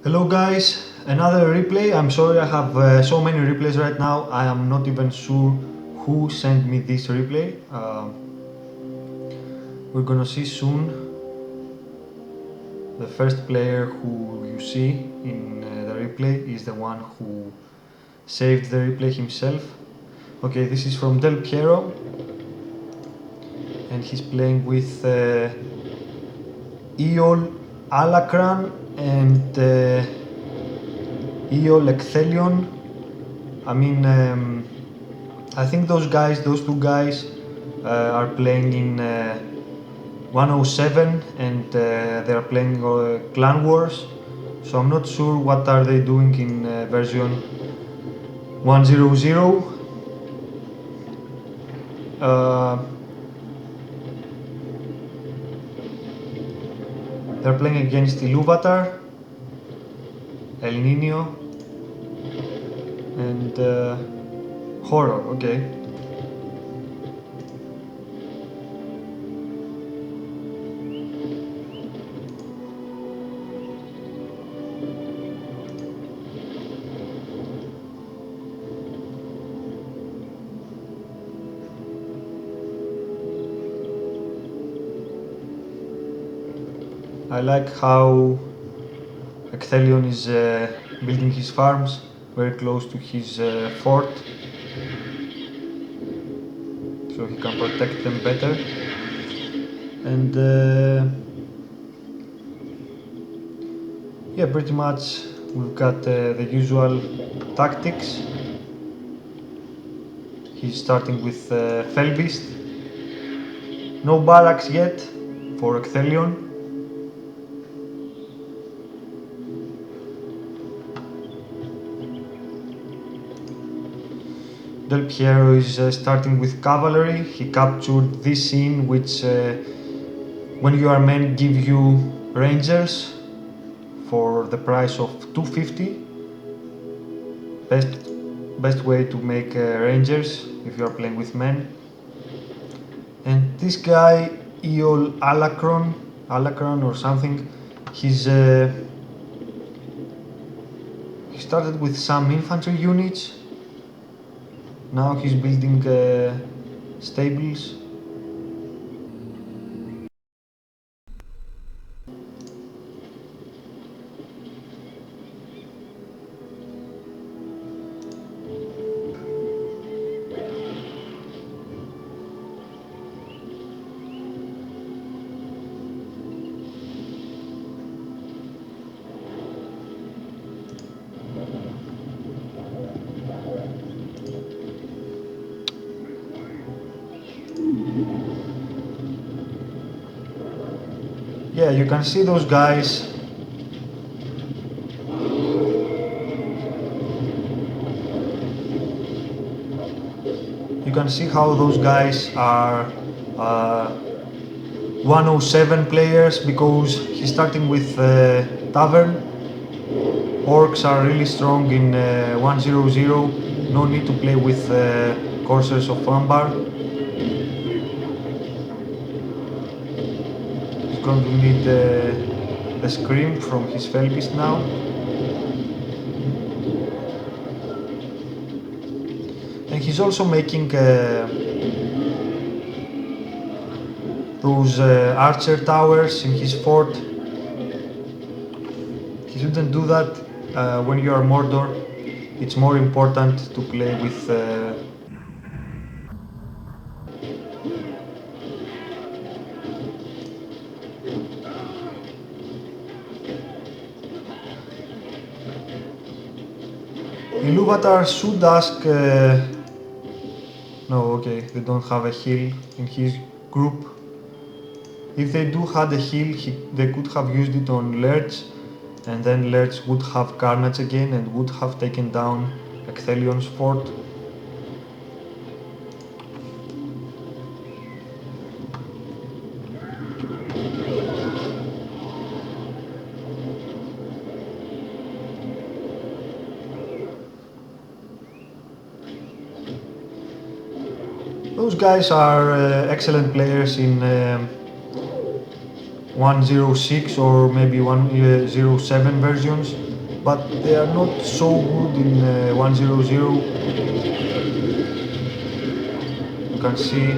Hello guys, another replay. I'm sorry I have so many replays right now. I am not even sure who sent me this replay. We're gonna see soon. The first player who you see in the replay is the one who saved the replay himself. Okay, this is from Piero and he's playing with Alacran and Ecthelion. I think those two guys, are playing in 107 and they are playing Clan Wars. So I'm not sure what are they doing in version 100. They're playing against Iluvatar, Elnino, and Horror. Okay. I like how Ecthelion is building his farms very close to his fort, so he can protect them better. And yeah, pretty much we've got the usual tactics. He's starting with Felbeast. No barracks yet for Ecthelion. Piero is starting with Cavalry. He captured this scene which when you are men give you Rangers for the price of 250. Best way to make Rangers if you are playing with men. And this guy, Alacran or something, he started with some infantry units. Now he's building stables. Yeah, you can see those guys. You can see how those guys are 107 players because he's starting with Tavern. Orcs are really strong in 100. No need to play with Coursers of Ambar. Going to need the scream from his Felbeast now. And he's also making those archer towers in his fort. He shouldn't do that when you are Mordor. It's more important to play with Iluvatar should ask. No, okay, they don't have a heal in his group. If they do had a heal, they could have used it on Lurch, and then Lurch would have Carnage again and would have taken down Ecthelion's fort. Those guys are excellent players in 106 or maybe 107 versions. but they are not so good in 1.0.0. You can see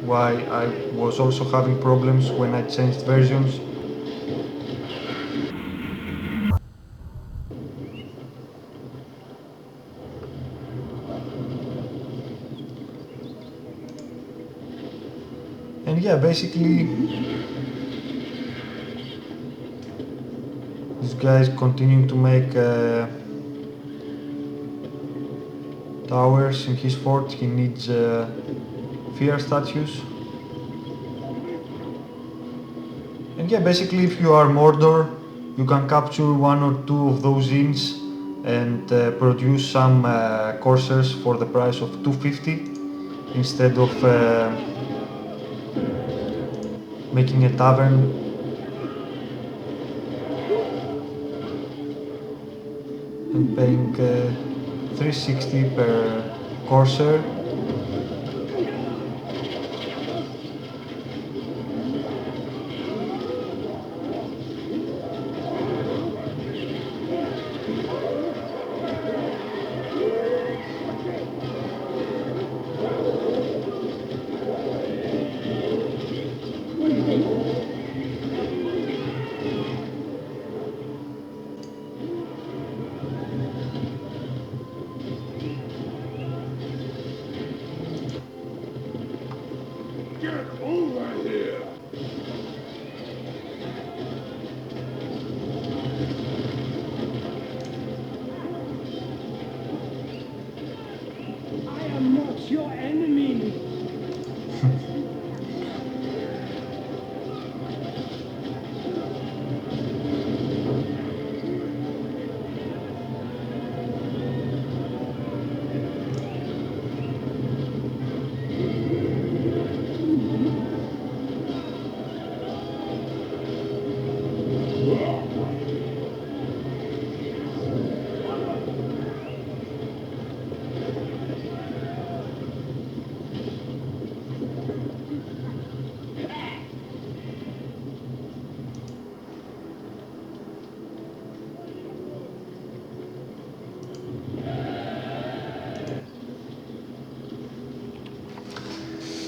why I was also having problems when I changed versions. And yeah, basically this guy is continuing to make towers in his fort. He needs fear statues. And yeah, basically if you are Mordor, you can capture one or two of those inns and produce some coursers for the price of 250 instead of making a tavern and paying 360 per courser.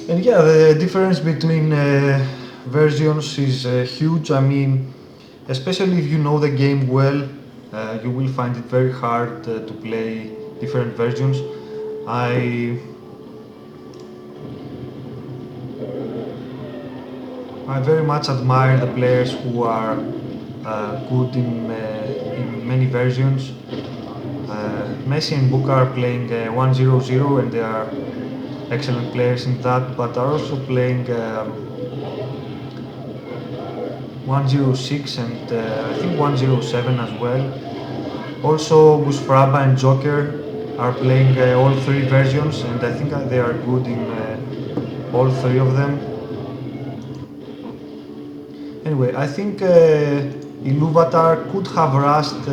And yeah, the difference between versions is huge. I mean, especially if you know the game well, you will find it very hard to play different versions. I very much admire the players who are good in many versions. Messi and Book are playing 1.0.0 and they are excellent players in that, but are also playing 1.0.6 and I think 1.0.7 as well. Also, Busfraba and Joker are playing all three versions, and I think they are good in all three of them. Anyway, I think Iluvatar could have rushed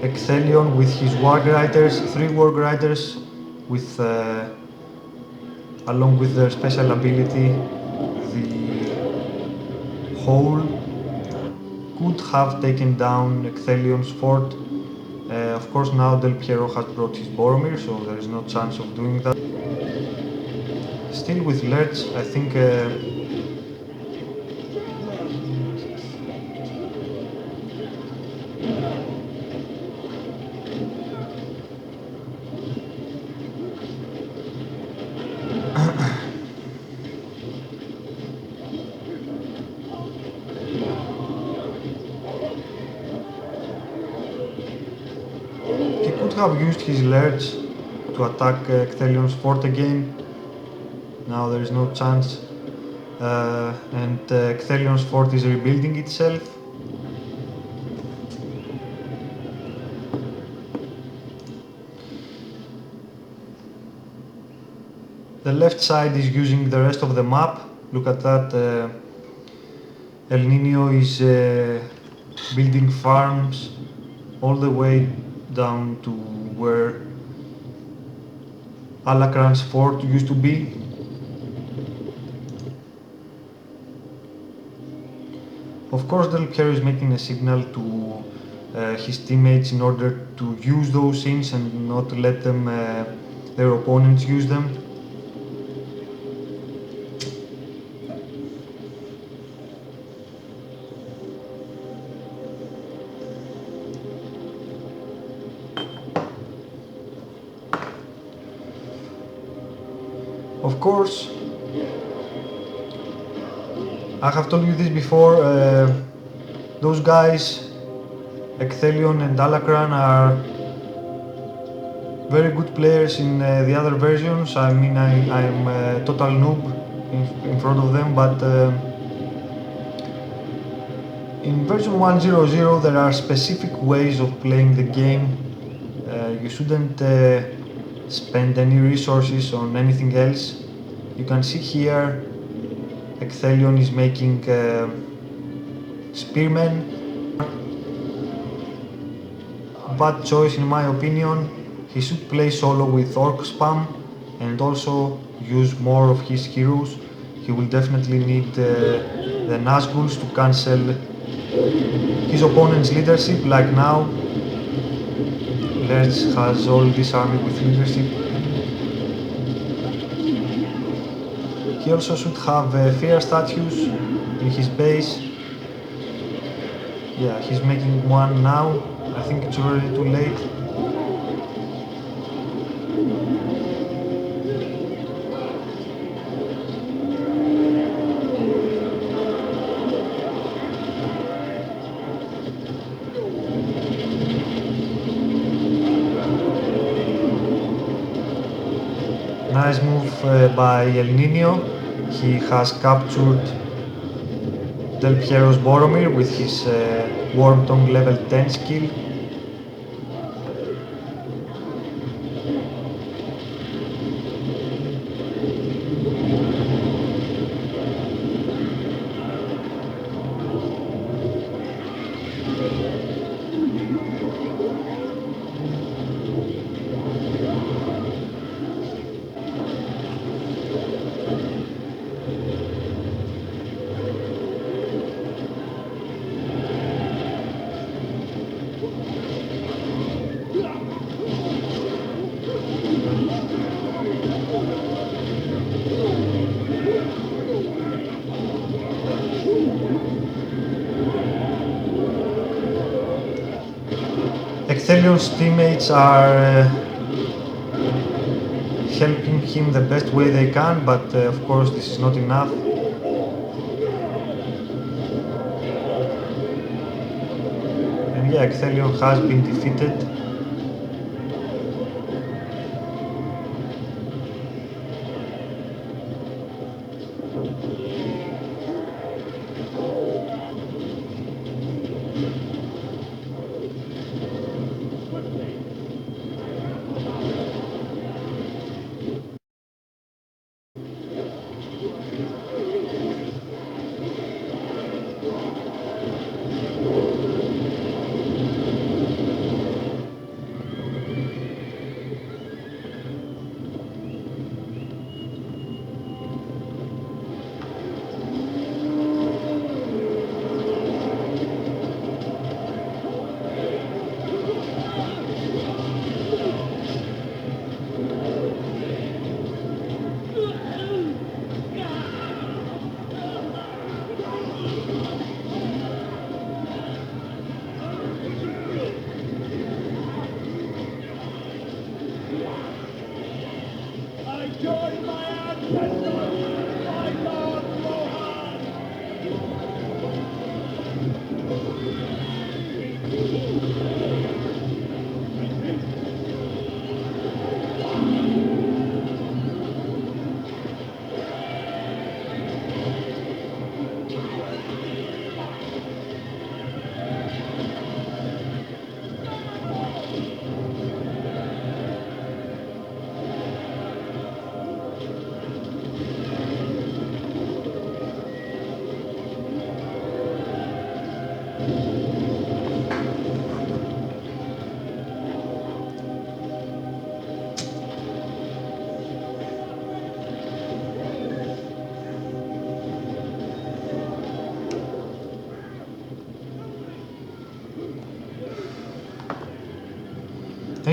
Ecthelion with his three Warg Riders, with along with their special ability, the whole could have taken down Ecthelion's fort. Of course, now Piero has brought his Boromir, so there is no chance of doing that. Still with Lerch, I think have used his Lerch to attack Ecthelion's fort again. Now there is no chance. And Ecthelion's fort is rebuilding itself. The left side is using the rest of the map. Look at that. Elnino is building farms all the way down to where Alacran's fort used to be. Of course, Piero is making a signal to his teammates in order to use those scenes and not let them, their opponents use them. Of course, I have told you this before, those guys, Ecthelion and Alacran, are very good players in the other versions. I mean, I'm a total noob in front of them, but in version 1.0.0 there are specific ways of playing the game. You shouldn't spend any resources on anything else. You can see here Ecthelion is making spearmen. Bad choice in my opinion. He should play solo with orc spam and also use more of his heroes. He will definitely need the Nazguls to cancel his opponent's leadership, like now. Lerch has all this army with leadership. He also should have fear statues in his base. Yeah, he's making one now. I think it's already too late. Nice move by Elnino. He has captured Del Piero's Boromir with his Worm Tongue level 10 skill. Ecthelion's teammates are helping him the best way they can, but of course this is not enough. And yeah, Ecthelion has been defeated.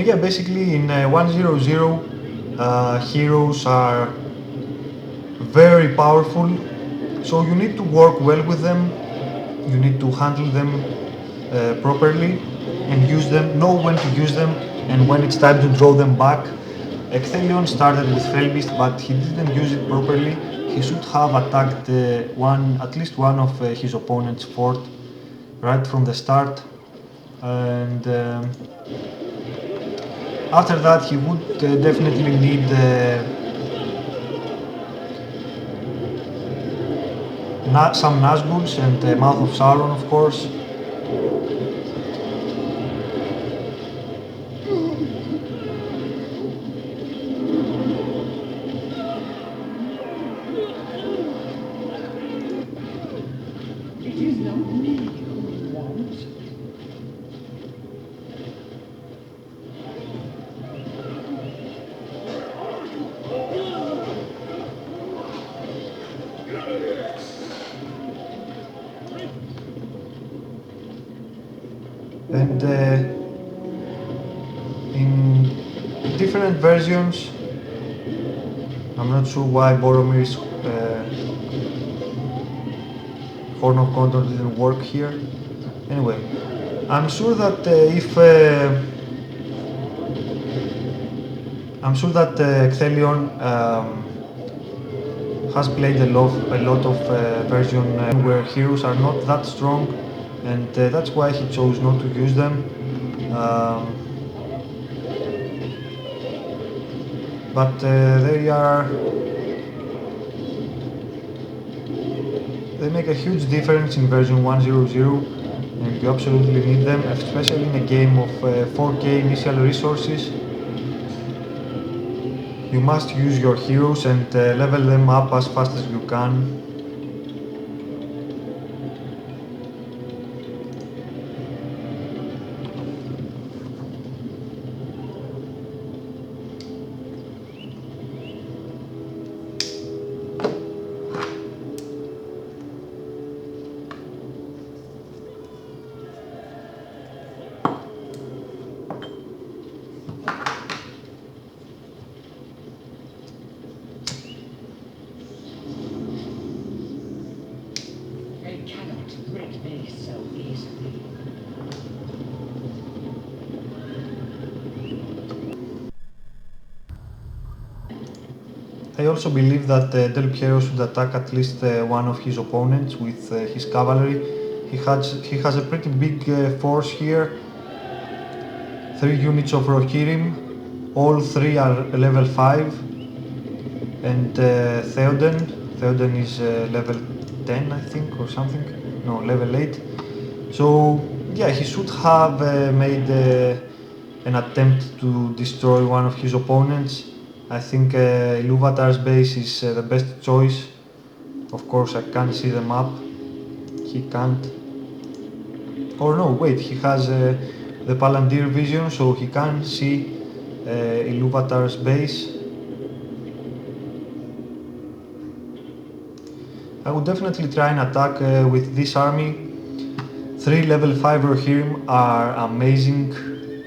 And yeah, basically in 1.0.0 heroes are very powerful, so you need to work well with them, you need to handle them properly and use them, know when to use them and when it's time to draw them back. Ecthelion started with Felbeast, but he didn't use it properly. He should have attacked at least one of his opponent's fort right from the start, and after that he would definitely need some Nazguls and Mouth of Sauron, of course. And in different versions, I'm not sure why Boromir's Horn of Condor didn't work here. Anyway, I'm sure that Ecthelion has played a lot of version where heroes are not that strong, and that's why he chose not to use them. But they make a huge difference in version 1.0.0, and you absolutely need them, especially in a game of 4K initial resources. You must use your heroes and level them up as fast as you can. I also believe that Del Piero should attack at least one of his opponents with his cavalry. He has a pretty big force here. 3 units of Rohirrim, all 3 are level 5, and Theoden is level 10 I think or something, no, level 8. So yeah, he should have made an attempt to destroy one of his opponents. I think Iluvatar's base is the best choice. Of course, I can't see the map. He can't. Or no, wait, he has the Palantir vision, so he can see Iluvatar's base. I would definitely try and attack with this army. 3 level 5 Rohirrim are amazing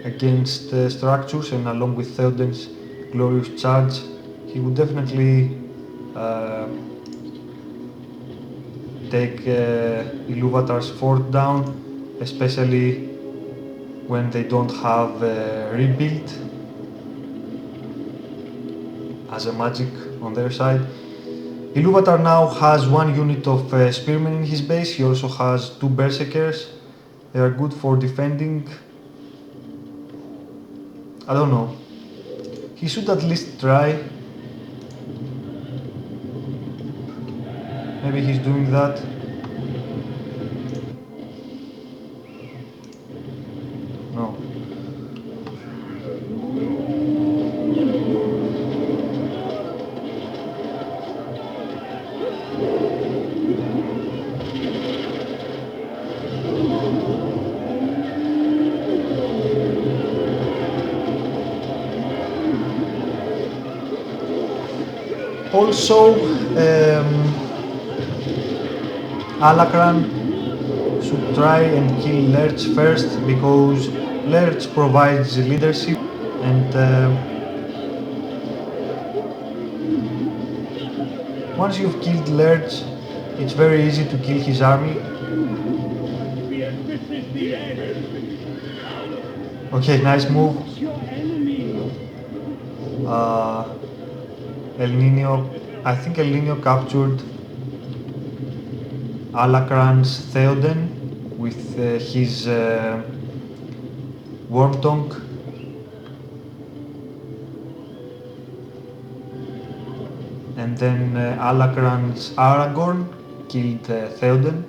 against structures, and along with Theoden's glorious charge, he would definitely take Iluvatar's fort down, especially when they don't have rebuild as a magic on their side. Iluvatar now has 1 unit of spearmen in his base. He also has 2 berserkers. They are good for defending. I don't know. He should at least try. Maybe he's doing that. No. Also, Alacran should try and kill Lerch first, because Lerch provides leadership And once you've killed Lerch, it's very easy to kill his army. Okay, nice move. Elnino, I think Elnino captured Alacran's Theoden with his Worm Tongue. And then Alacran's Aragorn killed Theoden.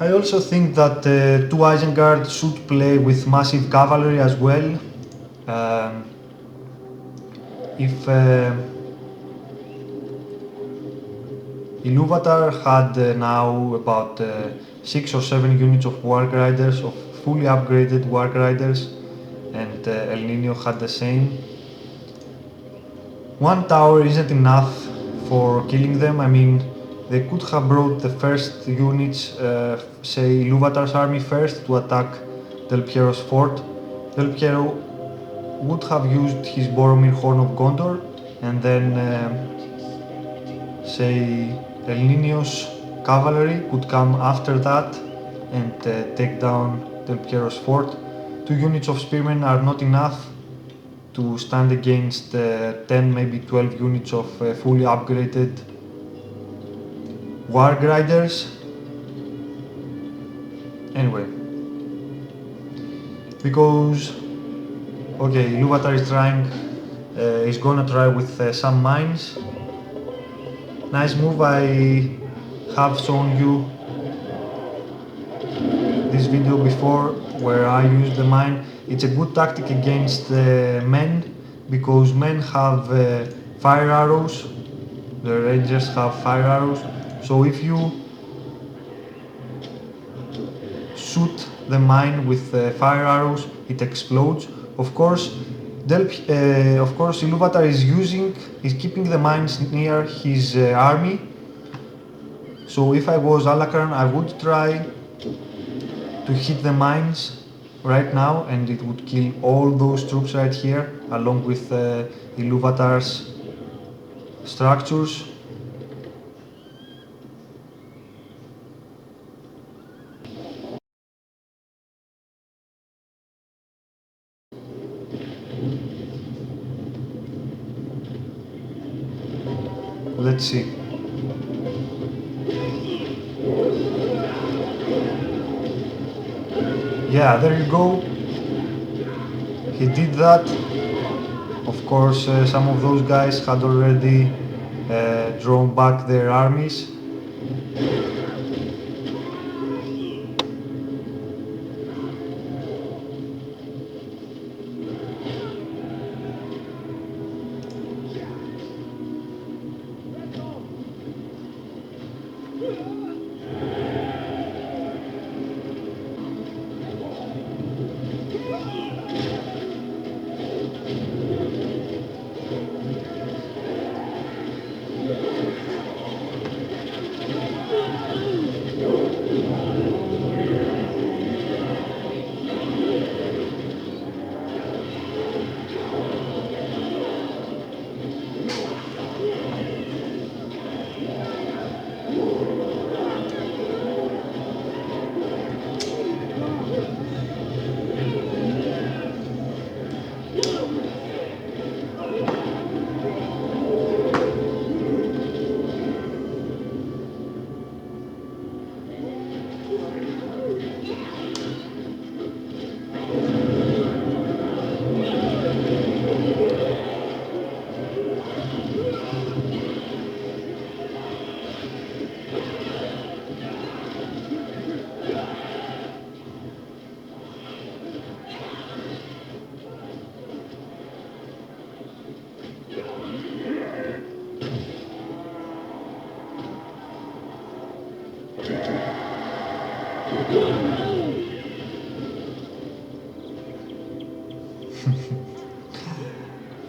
I also think that two Isengard should play with massive cavalry as well. If Iluvatar had now about 6 or 7 units of Warg Riders, of fully upgraded Warg Riders, and Elnino had the same. One tower isn't enough for killing them. I mean, they could have brought the first units, say Iluvatar's army first, to attack Del Piero's fort. Del Piero would have used his Boromir Horn of Gondor, and then say Elnino's cavalry could come after that and take down Del Piero's fort. 2 units of spearmen are not enough to stand against 10, maybe 12 units of fully upgraded Warg Riders. Anyway, because okay, Iluvatar is trying, is gonna try with some mines. Nice move. I have shown you this video before where I used the mine. It's a good tactic against men, because men have fire arrows, the rangers have fire arrows, so if you shoot the mine with fire arrows, it explodes. Of course, Iluvatar is keeping the mines near his army. So if I was Alacran, I would try to hit the mines right now, and it would kill all those troops right here, along with Iluvatar's structures. Let's see. Yeah, there you go. He did that. Of course, some of those guys had already drawn back their armies.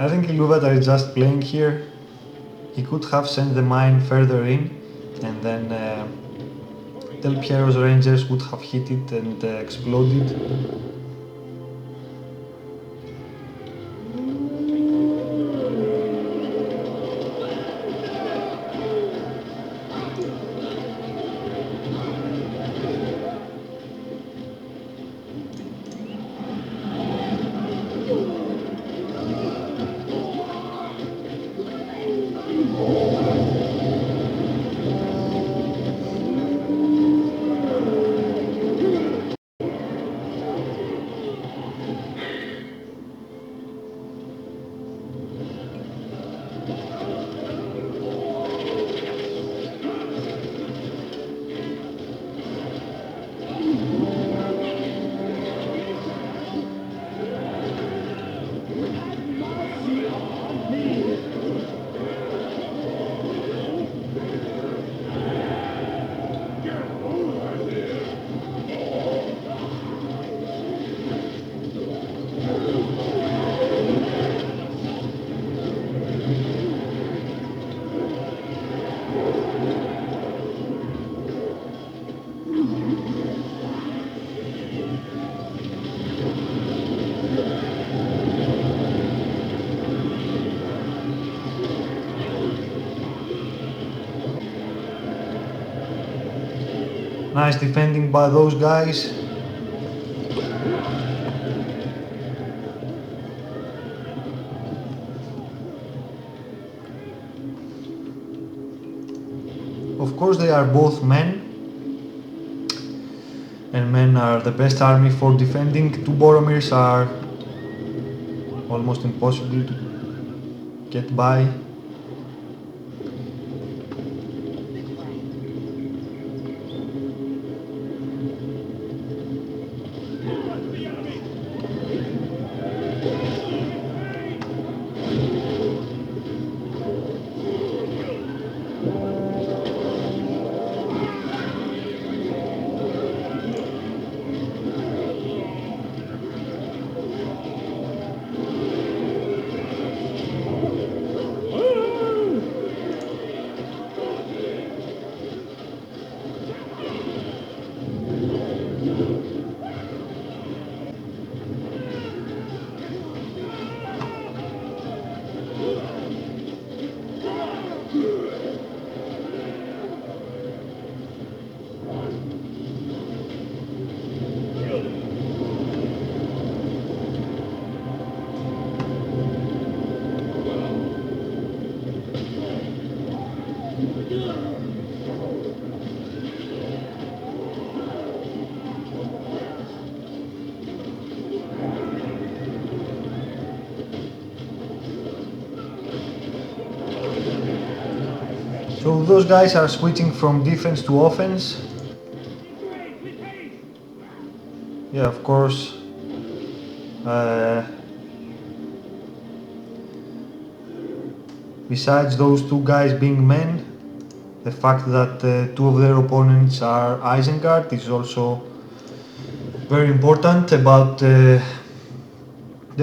I think Iluvatar is just playing here. He could have sent the mine further in, and then Del Piero's rangers would have hit it and exploded. Nice defending by those guys. Of course they are both men, and men are the best army for defending. Two Boromirs are almost impossible to get by. So those guys are switching from defense to offense. Yeah, of course. Besides those two guys being men, the fact that two of their opponents are Isengard is also very important about their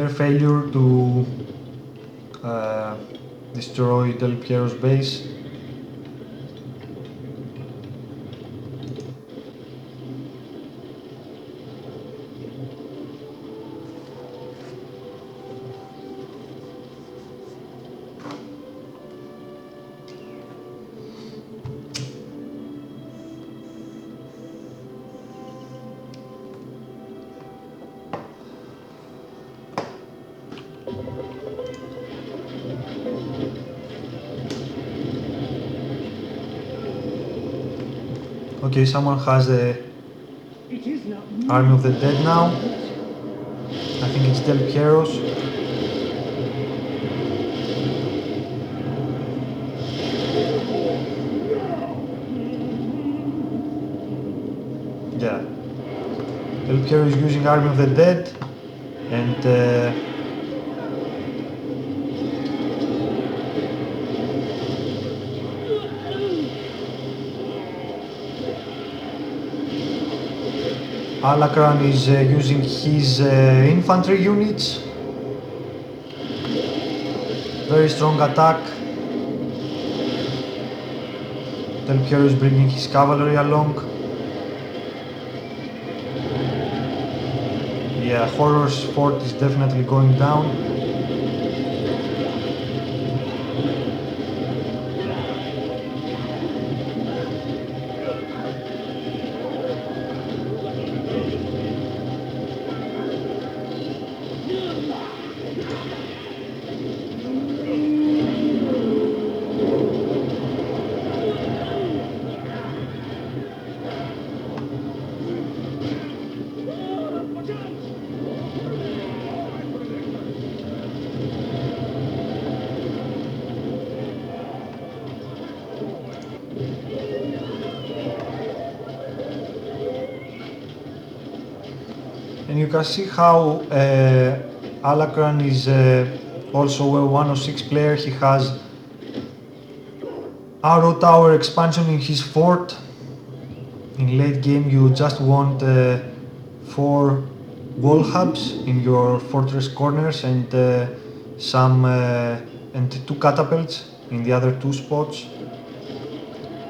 failure to destroy Del Piero's base. Okay, someone has a Army of the Dead now. I think it's Del Piero's. Yeah. Del Piero is using Army of the Dead, and Alacran is using his infantry units. Very strong attack. Del Piero is bringing his cavalry along. Yeah, Horror's fort is definitely going down. And you can see how Alacran is also a 106 player. He has arrow tower expansion in his fort. In late game you just want 4 wall hubs in your fortress corners and and 2 catapults in the other 2 spots.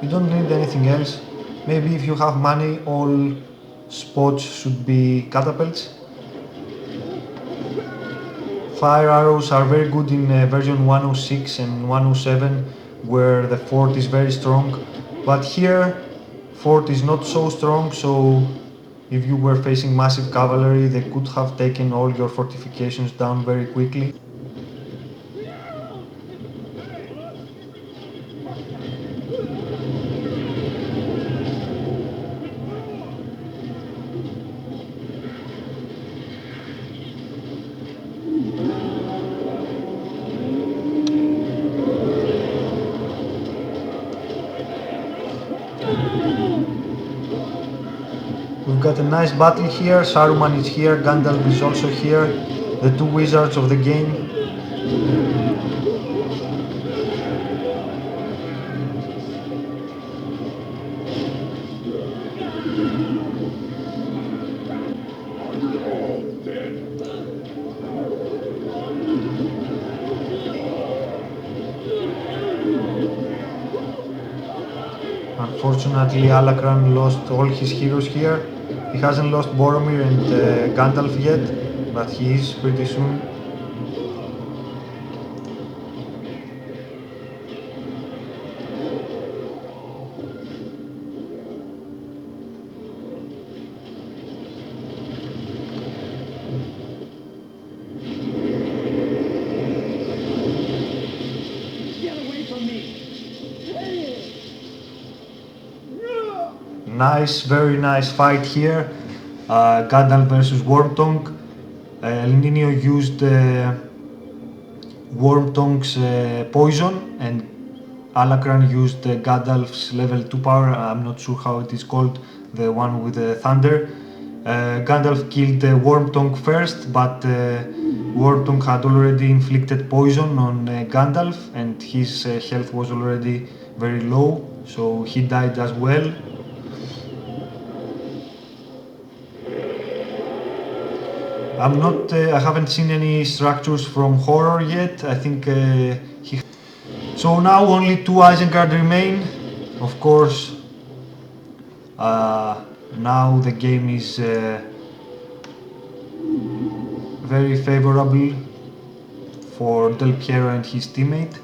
You don't need anything else. Maybe if you have money, all spots should be catapults. Fire arrows are very good in version 106 and 107 where the fort is very strong, but here fort is not so strong, so if you were facing massive cavalry they could have taken all your fortifications down very quickly. We've got a nice battle here. Saruman is here, Gandalf is also here, the 2 wizards of the game. Unfortunately, Alacran lost all his heroes here. He hasn't lost Boromir and Gandalf yet, but he is pretty soon. Nice, very nice fight here. Gandalf versus Wormtongue. Elnino used Wormtongue's poison and Alacran used Gandalf's level 2 power. I'm not sure how it is called, the one with the thunder. Gandalf killed Wormtongue first, but Wormtongue had already inflicted poison on Gandalf and his health was already very low, so he died as well. I haven't seen any structures from Horror yet. I think So now only 2 Isengard remain. Of course, now the game is very favorable for Del Piero and his teammate.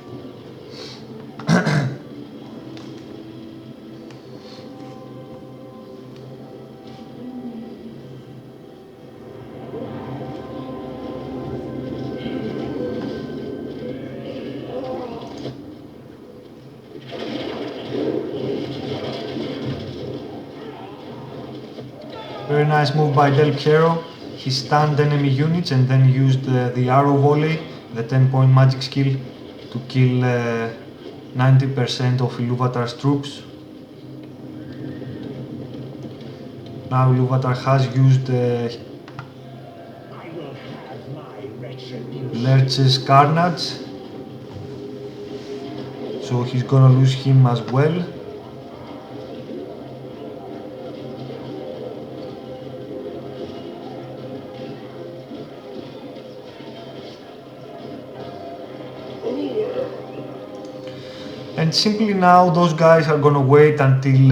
Very nice move by Del Piero. He stunned enemy units and then used the arrow volley, the 10-point magic skill, to kill 90% of Iluvatar's troops. Now Iluvatar has used Lerch's Carnage, so he's gonna lose him as well. And simply now those guys are gonna wait until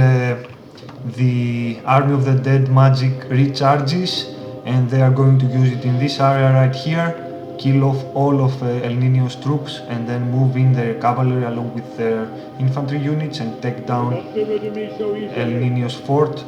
the Army of the Dead magic recharges, and they are going to use it in this area right here, kill off all of Elnino's troops, and then move in their cavalry along with their infantry units and take down Elnino's fort.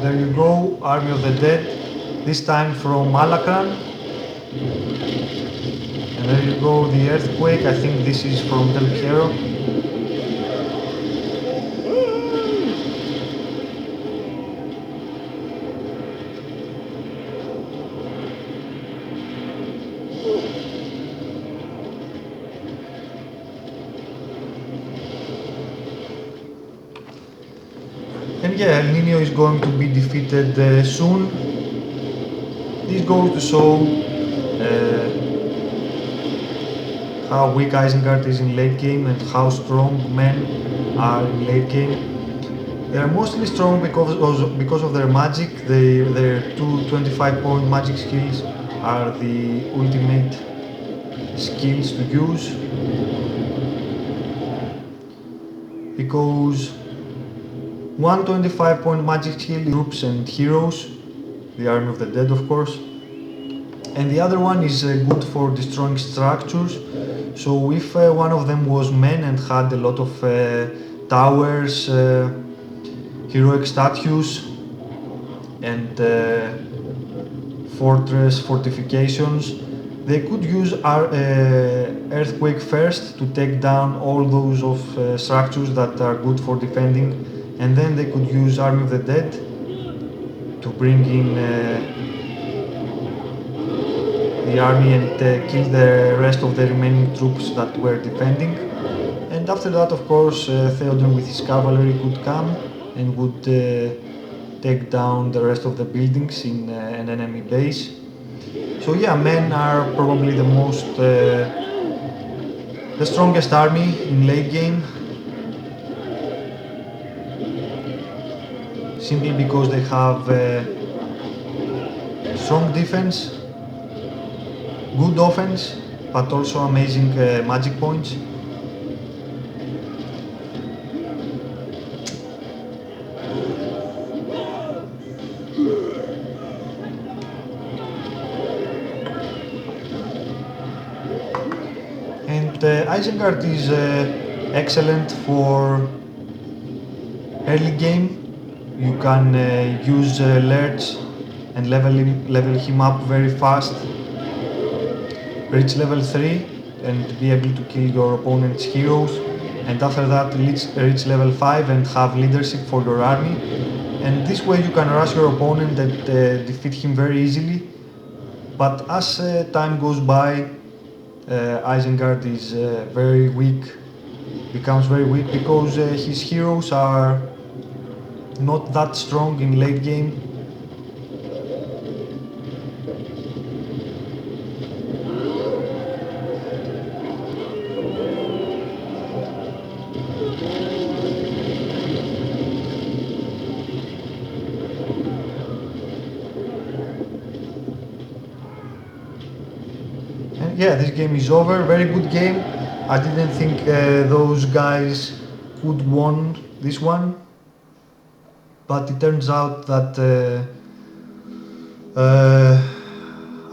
There you go, Army of the Dead, this time from Alacran. And there you go, the earthquake, I think this is from Piero. And yeah, Elnino is going to be defeated soon. This goes to show how weak Isengard is in late game and how strong men are in late game. They are mostly strong because of their magic. Their two 25-point magic skills are the ultimate skills to use. Because one 25-point magic skill is groups and heroes, the Army of the Dead of course, and the other one is good for destroying structures. So if one of them was men and had a lot of towers, heroic statues and fortifications, they could use earthquake first to take down all those structures that are good for defending, and then they could use Army of the Dead to bring in the army and kill the rest of the remaining troops that were defending. And after that, of course, Theoden with his cavalry could come and would take down the rest of the buildings in an enemy base. So yeah, men are probably the strongest army in late game, simply because they have strong defense, good offense, but also amazing magic points. And Isengard is excellent for early game. You can use Lurch and level him up very fast, reach level 3 and be able to kill your opponent's heroes, and after that reach level 5 and have leadership for your army, and this way you can rush your opponent and defeat him very easily. But as time goes by, Isengard is very weak, becomes very weak because his heroes are not that strong in late game. And yeah, this game is over. Very good game. I didn't think those guys could won this one, but it turns out that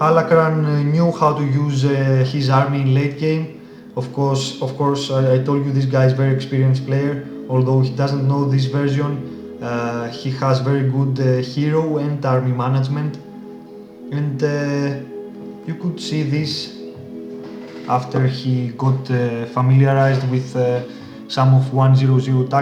Alacran knew how to use his army in late game. Of course, I told you this guy is a very experienced player. Although he doesn't know this version, he has very good hero and army management, and you could see this after he got familiarized with some of 100 tactics.